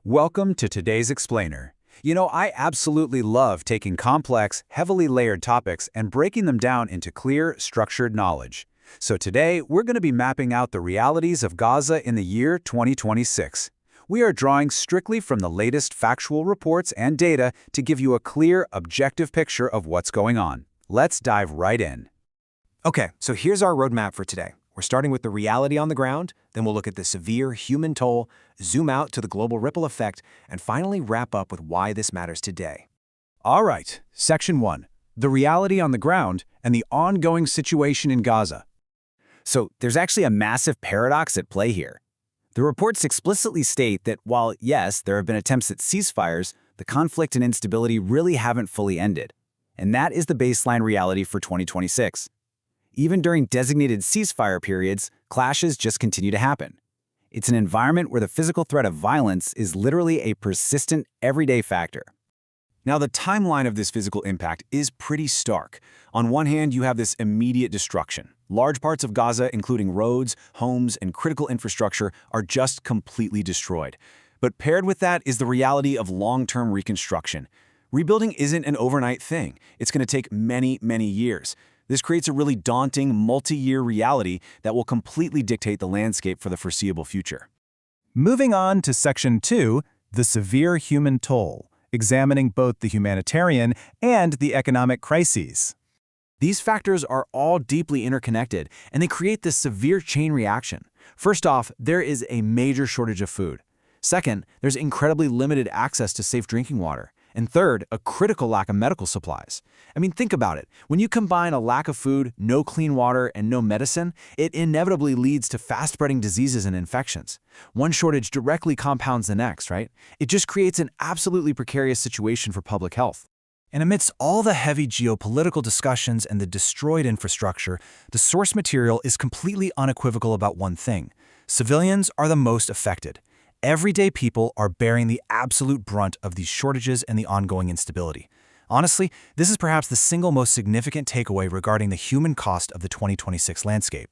Welcome to today's Explainer. I absolutely love taking complex, heavily layered topics and breaking them down into clear, structured knowledge. So today, we're going to be mapping out the realities of Gaza in the year 2026. We are drawing strictly from the latest factual reports and data to give you a clear, objective picture of what's going on. Let's dive right in. Okay, so here's our roadmap for today. We're starting with the reality on the ground, then we'll look at the severe human toll, zoom out to the global ripple effect, and finally wrap up with why this matters today. All right, Section 1. The reality on the ground and the ongoing situation in Gaza. So there's actually a massive paradox at play here. The reports explicitly state that while, yes, there have been attempts at ceasefires, the conflict and instability really haven't fully ended. And that is the baseline reality for 2026. Even during designated ceasefire periods, clashes just continue to happen. It's an environment where the physical threat of violence is literally a persistent, everyday factor. Now, the timeline of this physical impact is pretty stark. On one hand, you have this immediate destruction. Large parts of Gaza, including roads, homes, and critical infrastructure, are just completely destroyed. But paired with that is the reality of long-term reconstruction. Rebuilding isn't an overnight thing. It's going to take many, many years. This creates a really daunting, multi-year reality that will completely dictate the landscape for the foreseeable future. Moving on to Section 2, the severe human toll, examining both the humanitarian and the economic crises. These factors are all deeply interconnected, and they create this severe chain reaction. First off, there is a major shortage of food. Second, there's incredibly limited access to safe drinking water. And third, a critical lack of medical supplies. I mean, think about it. When you combine a lack of food, no clean water, and no medicine, it inevitably leads to fast-spreading diseases and infections. One shortage directly compounds the next, right? It just creates an absolutely precarious situation for public health. And amidst all the heavy geopolitical discussions and the destroyed infrastructure, the source material is completely unequivocal about one thing. Civilians are the most affected. Everyday people are bearing the absolute brunt of these shortages and the ongoing instability. Honestly, this is perhaps the single most significant takeaway regarding the human cost of the 2026 landscape.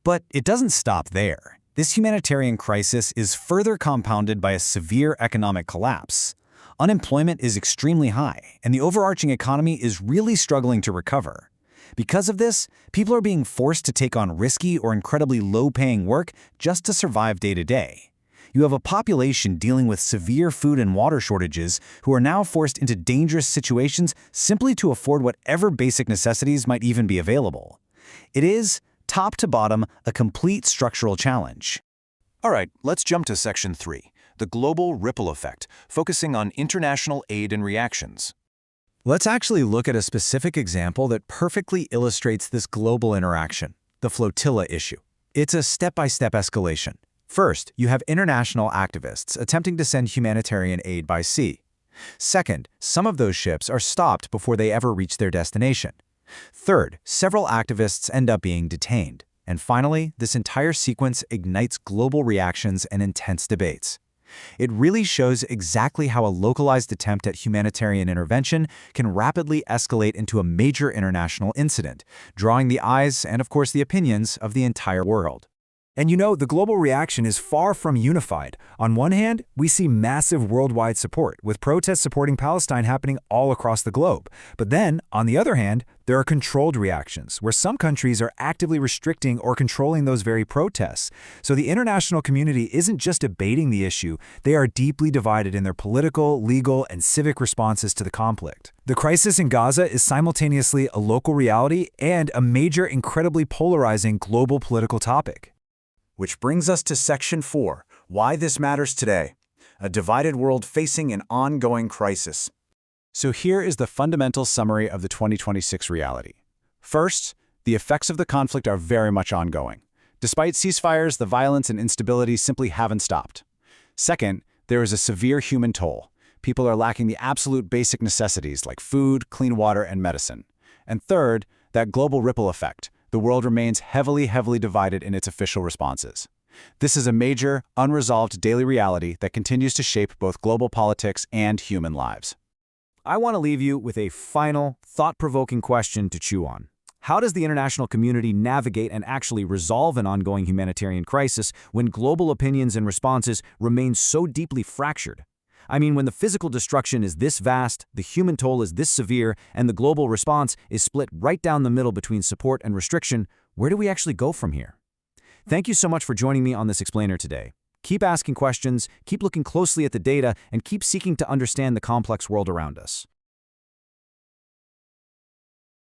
But it doesn't stop there. This humanitarian crisis is further compounded by a severe economic collapse. Unemployment is extremely high, and the overarching economy is really struggling to recover. Because of this, people are being forced to take on risky or incredibly low-paying work just to survive day to day. You have a population dealing with severe food and water shortages who are now forced into dangerous situations simply to afford whatever basic necessities might even be available. It is, top to bottom, a complete structural challenge. All right, let's jump to Section 3, the global ripple effect, focusing on international aid and reactions. Let's actually look at a specific example that perfectly illustrates this global interaction, the flotilla issue. It's a step-by-step escalation. First, you have international activists attempting to send humanitarian aid by sea. Second, some of those ships are stopped before they ever reach their destination. Third, several activists end up being detained. And finally, this entire sequence ignites global reactions and intense debates. It really shows exactly how a localized attempt at humanitarian intervention can rapidly escalate into a major international incident, drawing the eyes and, of course, the opinions of the entire world. And the global reaction is far from unified. On one hand, we see massive worldwide support, with protests supporting Palestine happening all across the globe. But then, on the other hand, there are controlled reactions, where some countries are actively restricting or controlling those very protests. So the international community isn't just debating the issue, they are deeply divided in their political, legal, and civic responses to the conflict. The crisis in Gaza is simultaneously a local reality and a major, incredibly polarizing global political topic. Which brings us to Section 4, why this matters today. A divided world facing an ongoing crisis. So here is the fundamental summary of the 2026 reality. First, the effects of the conflict are very much ongoing. Despite ceasefires, the violence and instability simply haven't stopped. Second, there is a severe human toll. People are lacking the absolute basic necessities like food, clean water, and medicine. And third, that global ripple effect. The world remains heavily divided in its official responses. This is a major, unresolved daily reality that continues to shape both global politics and human lives. I want to leave you with a final, thought-provoking question to chew on. How does the international community navigate and actually resolve an ongoing humanitarian crisis when global opinions and responses remain so deeply fractured? I mean, when the physical destruction is this vast, the human toll is this severe, and the global response is split right down the middle between support and restriction, where do we actually go from here? Thank you so much for joining me on this explainer today. Keep asking questions, keep looking closely at the data, and keep seeking to understand the complex world around us.